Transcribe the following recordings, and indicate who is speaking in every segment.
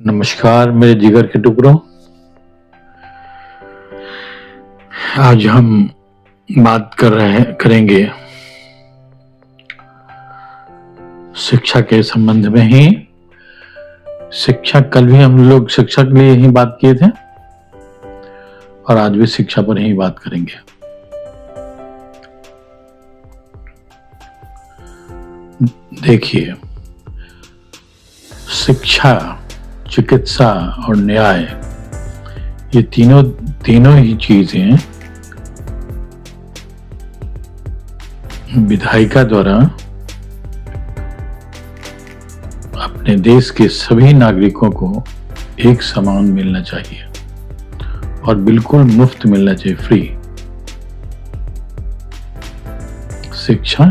Speaker 1: नमस्कार मेरे जिगर के टुकड़ों। आज हम बात करेंगे शिक्षा के संबंध में ही। शिक्षा, कल भी हम लोग शिक्षा के लिए ही बात किए थे और आज भी शिक्षा पर ही बात करेंगे। देखिए, शिक्षा, चिकित्सा और न्याय, ये तीनों ही चीजें विधायिका द्वारा अपने देश के सभी नागरिकों को एक समान मिलना चाहिए और बिल्कुल मुफ्त मिलना चाहिए, फ्री। शिक्षा,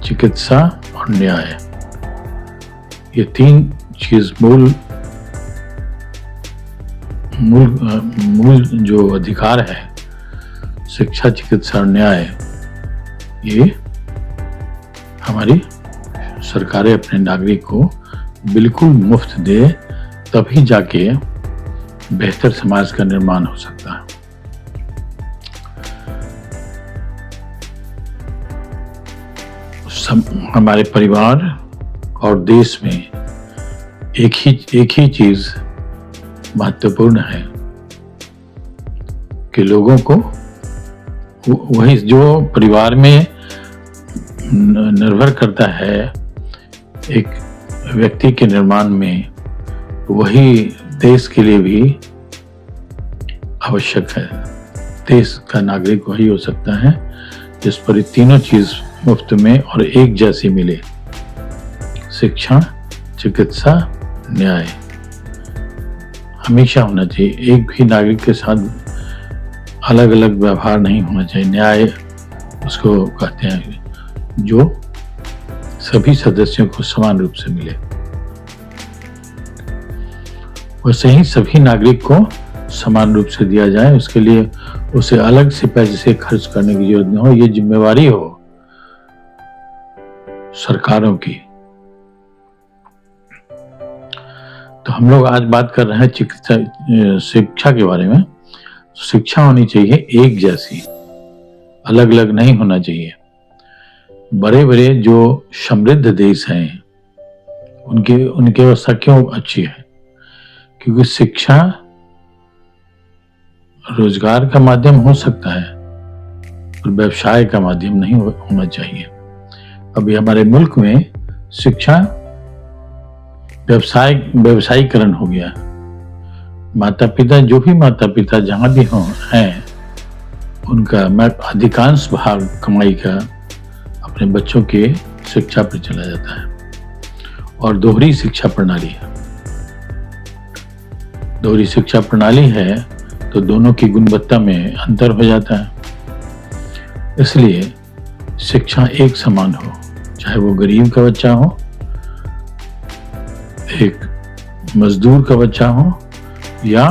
Speaker 1: चिकित्सा और न्याय, ये तीन चीज मूल जो अधिकार है, शिक्षा, चिकित्सा और न्याय, ये हमारी सरकारें अपने नागरिक को बिल्कुल मुफ्त दे, तभी जाके बेहतर समाज का निर्माण हो सकता है। हमारे परिवार और देश में एक ही चीज महत्वपूर्ण है कि लोगों को वही जो परिवार में निर्भर करता है एक व्यक्ति के निर्माण में, वही देश के लिए भी आवश्यक है। देश का नागरिक वही हो सकता है जिस पर ये तीनों चीज मुफ्त में और एक जैसी मिले। शिक्षा, चिकित्सा, न्याय हमेशा होना चाहिए। एक भी नागरिक के साथ अलग अलग व्यवहार नहीं होना चाहिए। न्याय उसको कहते हैं जो सभी सदस्यों को समान रूप से मिले। वैसे ही सभी नागरिक को समान रूप से दिया जाए, उसके लिए उसे अलग से पैसे खर्च करने की जरूरत नहीं हो। ये जिम्मेवारी हो सरकारों की। तो हम लोग आज बात कर रहे हैं शिक्षा के बारे में। शिक्षा होनी चाहिए एक जैसी, अलग अलग नहीं होना चाहिए। बड़े बड़े जो समृद्ध देश हैं उनकी व्यवस्था क्यों अच्छी है? क्योंकि शिक्षा रोजगार का माध्यम हो सकता है और व्यवसाय का माध्यम नहीं होना चाहिए। अभी हमारे मुल्क में शिक्षा व्यवसायीकरण हो गया। माता पिता जहां भी हैं, उनका अधिकांश भाग कमाई का अपने बच्चों के शिक्षा पर चला जाता है। और दोहरी शिक्षा प्रणाली है तो दोनों की गुणवत्ता में अंतर हो जाता है। इसलिए शिक्षा एक समान हो, चाहे वो गरीब का बच्चा हो, एक मजदूर का बच्चा हो या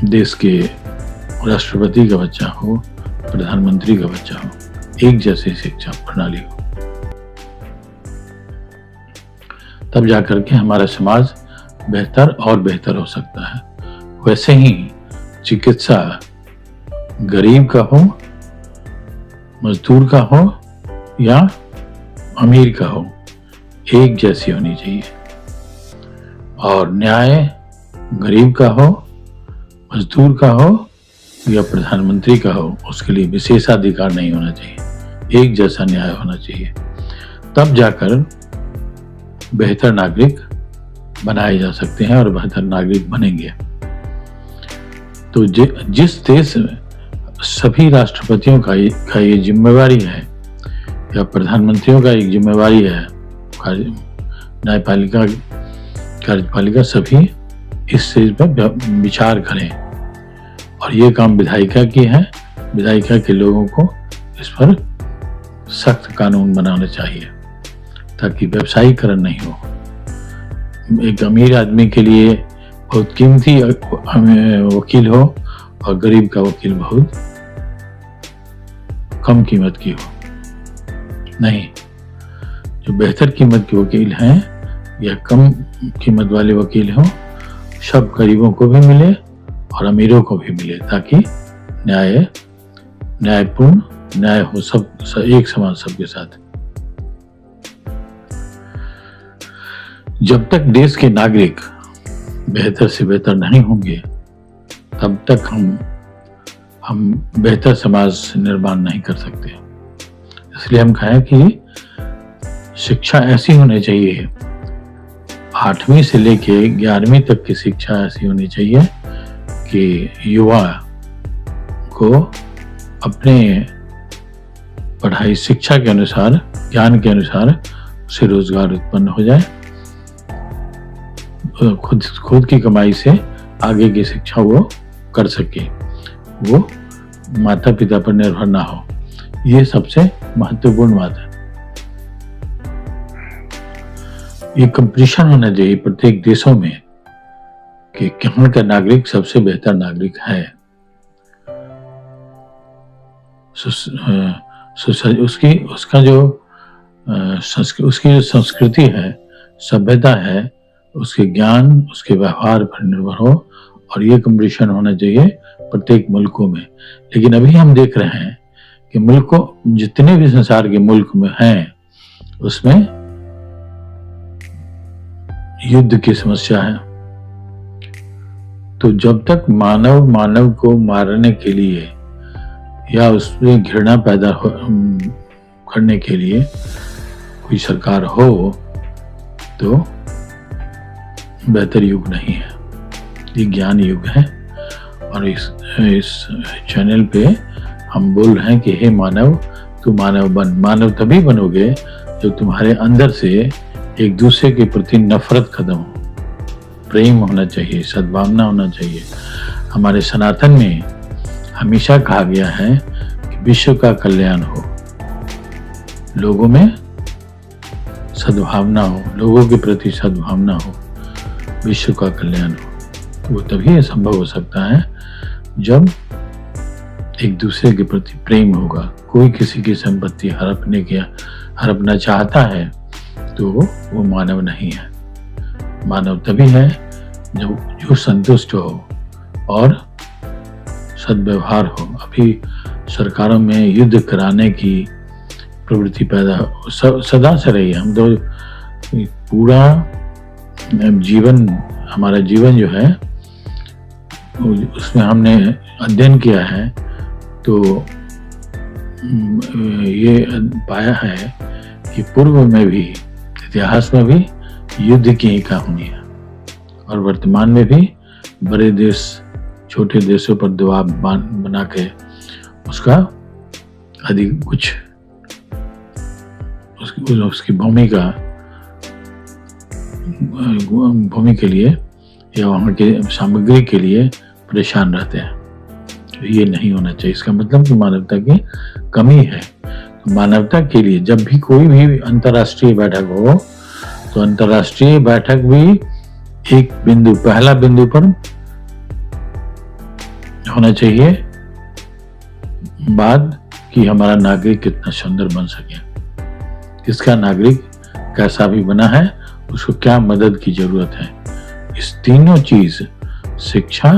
Speaker 1: देश के राष्ट्रपति का बच्चा हो, प्रधानमंत्री का बच्चा हो, एक जैसी शिक्षा प्रणाली हो, तब जाकर के हमारा समाज बेहतर और बेहतर हो सकता है। वैसे ही चिकित्सा गरीब का हो, मजदूर का हो या अमीर का हो, एक जैसी होनी चाहिए। और न्याय गरीब का हो, मजदूर का हो या प्रधानमंत्री का हो, उसके लिए विशेषाधिकार नहीं होना चाहिए। एक जैसा न्याय होना चाहिए, तब जाकर बेहतर नागरिक बनाए जा सकते हैं और बेहतर नागरिक बनेंगे। तो जिस देश में सभी राष्ट्रपतियों का ये जिम्मेवारी है या प्रधानमंत्रियों का एक जिम्मेवारी है, न्यायपालिका, कार्यपालिका, सभी इस चीज पर विचार करें। और ये काम विधायिका की है। विधायिका के लोगों को इस पर सख्त कानून बनाना चाहिए ताकि व्यवसायीकरण नहीं हो। एक अमीर आदमी के लिए बहुत कीमती वकील हो और गरीब का वकील बहुत कम कीमत की हो। नहीं, जो बेहतर कीमत के वकील हैं या कम कीमत वाले वकील हों, सब गरीबों को भी मिले और अमीरों को भी मिले, ताकि न्यायपूर्ण न्याय हो, सब एक समान सबके साथ। जब तक देश के नागरिक बेहतर से बेहतर नहीं होंगे, तब तक हम बेहतर समाज निर्माण नहीं कर सकते। इसलिए हम कहें कि शिक्षा ऐसी होनी चाहिए, 8वीं से लेके 11वीं तक की शिक्षा ऐसी होनी चाहिए कि युवा को अपने पढ़ाई शिक्षा के अनुसार, ज्ञान के अनुसार उसे रोजगार उत्पन्न हो जाए, खुद की कमाई से आगे की शिक्षा वो कर सके, वो माता पिता पर निर्भर ना हो। ये सबसे महत्वपूर्ण बात है। ये कंपटीशन होना चाहिए प्रत्येक देशों में कि कहाँ का नागरिक सबसे बेहतर नागरिक है। उसका जो उसकी जो संस्कृति है, सभ्यता है, उसके ज्ञान, उसके व्यवहार पर निर्भर हो, और ये कंपटीशन होना चाहिए प्रत्येक मुल्कों में। लेकिन अभी हम देख रहे हैं कि मुल्कों, जितने भी संसार के मुल्क में हैं, उसमें युद्ध की समस्या है। तो जब तक मानव को मारने के लिए या उसमें घृणा पैदा करने के लिए कोई सरकार हो, तो बेहतर युग नहीं है। ये ज्ञान युग है। और इस चैनल पे हम बोल रहे हैं कि हे मानव, तू मानव बन। मानव तभी बनोगे जब तुम्हारे अंदर से एक दूसरे के प्रति नफरत खत्म हो, प्रेम होना चाहिए, सद्भावना होना चाहिए। हमारे सनातन में हमेशा कहा गया है कि विश्व का कल्याण हो, लोगों में सद्भावना हो, लोगों के प्रति सद्भावना हो, विश्व का कल्याण हो। वो तभी संभव हो सकता है जब एक दूसरे के प्रति प्रेम होगा। कोई किसी की संपत्ति हड़पना चाहता है तो वो मानव नहीं है। मानव तभी है जो संतुष्ट हो और सद्व्यवहार हो। अभी सरकारों में युद्ध कराने की प्रवृत्ति पैदा सदा से रही है। हम तो पूरा जीवन, हमारा जीवन जो है उसमें हमने अध्ययन किया है, तो ये पाया है कि पूर्व में भी, इतिहास में भी युद्ध की ही कहानी है, और वर्तमान में भी बड़े देश छोटे देशों पर दबाव बना के उसका अधिक कुछ उसकी भूमि के लिए या वहाँ के सामग्री के लिए परेशान रहते हैं। तो ये नहीं होना चाहिए। इसका मतलब कि मानवता की कमी है। तो मानवता के लिए जब भी कोई भी अंतर्राष्ट्रीय बैठक हो, तो अंतर्राष्ट्रीय बैठक भी एक बिंदु, पहला बिंदु पर होना चाहिए बात कि हमारा नागरिक कितना सुंदर बन सके, किसका नागरिक कैसा भी बना है, उसको क्या मदद की जरूरत है। इस तीनों चीज, शिक्षा,